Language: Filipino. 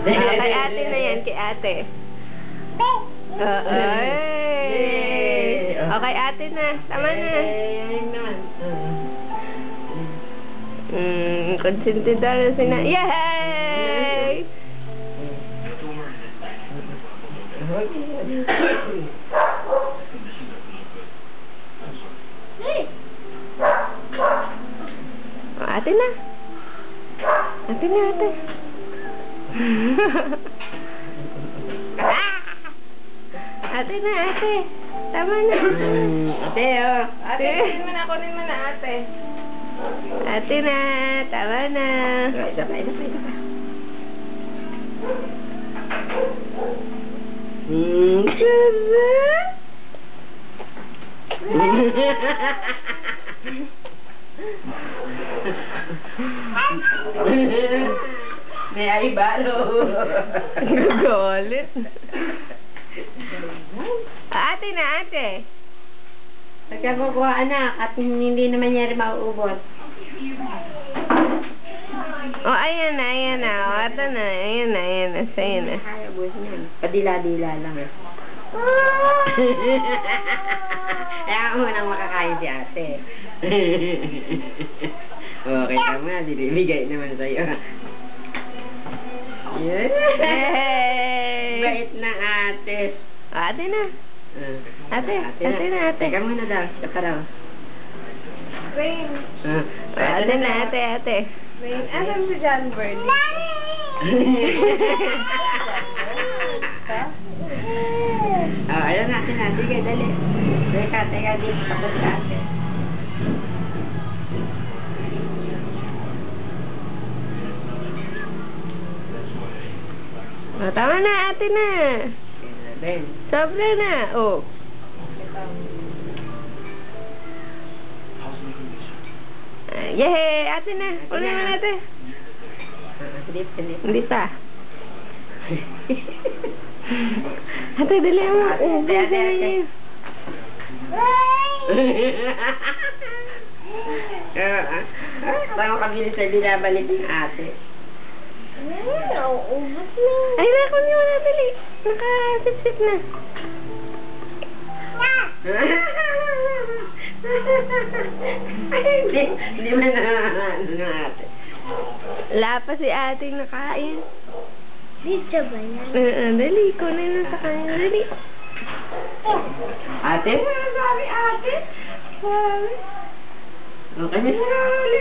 Kay ate na yan, kay ate. Ay. Okay, ate na. Tama na. Konsentidor na sina. Yay! Ate na. Ate na, ate. Ate na, ate. Tama na. Ate, oh. Ate, kunin mo na, ate. Ate na, tama na. Isa pa. May ay balo. Galit. Ate na, ate. Pagka kukuha anak at hindi naman niya rin mauubot. Oh, ayan na. Oh, ito na. Ayan na. Sa'yo na. Kaya buhos niyan. Padila-dila lang. Kaya ako munang makakain si ate. Okay naman, bibigay naman sa'yo. Yay! Bait ng ate. Ate na. Ate na. Teka muna daw, saka daw. Rain. Ate na, ate. Rain. Alam si John Bird. Ayan natin na. Sige, dali. Teka, dito. Tapos sa ate. Oh, tama na, ate na. Sobra na. Oh. Yay! Ate na. Kunin mo na, ate. Hindi pa. Ate, dali mo. Ate. Parang kabilis na binabalik ng ate. Ay, kunin mo na, dali. Nakasip-sip na. Hindi mo na ate. Wala pa si ate nakain. Dito ba yan? Dali, kunin na sa kanya. Dali. Ate? Sabi ate. Sabi. Okay, may sarali.